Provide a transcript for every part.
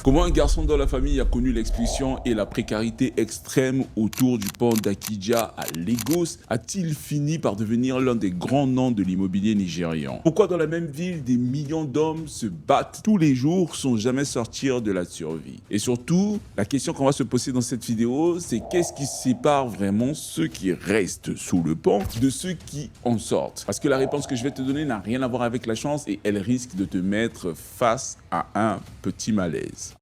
Comment un garçon dans la famille a connu l'expulsion et la précarité extrême autour du pont d'Akidja à Lagos a-t-il fini par devenir l'un des grands noms de l'immobilier nigérian? Pourquoi dans la même ville, des millions d'hommes se battent tous les jours sans jamais sortir de la survie? Et surtout, la question qu'on va se poser dans cette vidéo, c'est qu'est-ce qui sépare vraiment ceux qui restent sous le pont de ceux qui en sortent? Parce que la réponse que je vais te donner n'a rien à voir avec la chance et elle risque de te mettre face à un petit malaise.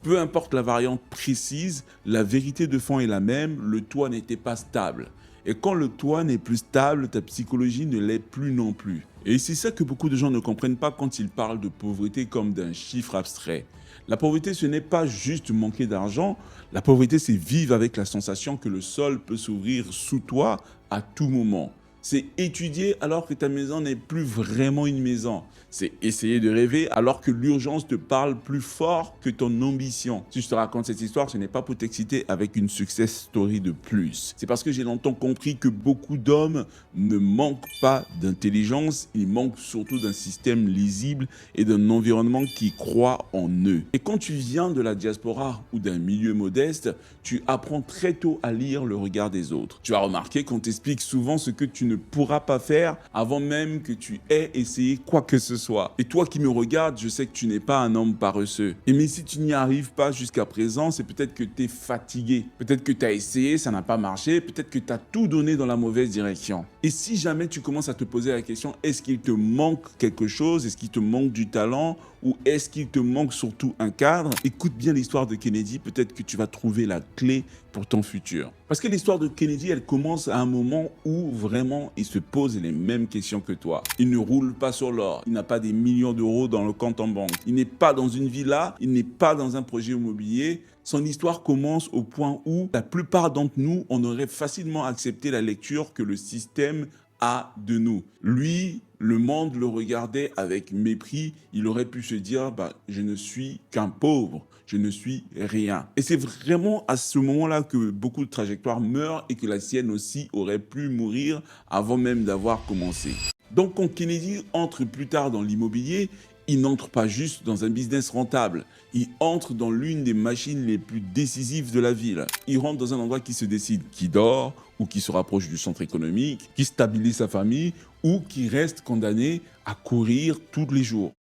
Peu importe la variante précise, la vérité de fond est la même, le toit n'était pas stable. Et quand le toit n'est plus stable, ta psychologie ne l'est plus non plus. Et c'est ça que beaucoup de gens ne comprennent pas quand ils parlent de pauvreté comme d'un chiffre abstrait. La pauvreté, ce n'est pas juste manquer d'argent, la pauvreté, c'est vivre avec la sensation que le sol peut s'ouvrir sous toi à tout moment. C'est étudier alors que ta maison n'est plus vraiment une maison. C'est essayer de rêver alors que l'urgence te parle plus fort que ton ambition. Si je te raconte cette histoire, ce n'est pas pour t'exciter avec une success story de plus. C'est parce que j'ai longtemps compris que beaucoup d'hommes ne manquent pas d'intelligence, ils manquent surtout d'un système lisible et d'un environnement qui croit en eux. Et quand tu viens de la diaspora ou d'un milieu modeste, tu apprends très tôt à lire le regard des autres. Tu as remarqué qu'on t'explique souvent ce que tu ne pourras pas faire avant même que tu aies essayé quoi que ce soit. Et toi qui me regardes, je sais que tu n'es pas un homme paresseux. Et mais si tu n'y arrives pas jusqu'à présent, c'est peut-être que tu es fatigué. Peut-être que tu as essayé, ça n'a pas marché. Peut-être que tu as tout donné dans la mauvaise direction. Et si jamais tu commences à te poser la question, est-ce qu'il te manque quelque chose? Est-ce qu'il te manque du talent? Ou est-ce qu'il te manque surtout un cadre? Écoute bien l'histoire de Kennedy, peut-être que tu vas trouver la clé pour ton futur. Parce que l'histoire de Kennedy, elle commence à un moment où vraiment il se pose les mêmes questions que toi. Il ne roule pas sur l'or, il n'a pas des millions d'euros dans le compte en banque, il n'est pas dans une villa, il n'est pas dans un projet immobilier. Son histoire commence au point où la plupart d'entre nous, on aurait facilement accepté la lecture que le système a de nous. Lui, le monde le regardait avec mépris. Il aurait pu se dire, je ne suis qu'un pauvre, je ne suis rien. Et c'est vraiment à ce moment-là que beaucoup de trajectoires meurent et que la sienne aussi aurait pu mourir avant même d'avoir commencé. Donc quand Kennedy entre plus tard dans l'immobilier, il n'entre pas juste dans un business rentable, il entre dans l'une des machines les plus décisives de la ville. Il rentre dans un endroit qui se décide qui dort ou qui se rapproche du centre économique, qui stabilise sa famille ou qui reste condamné à courir tous les jours.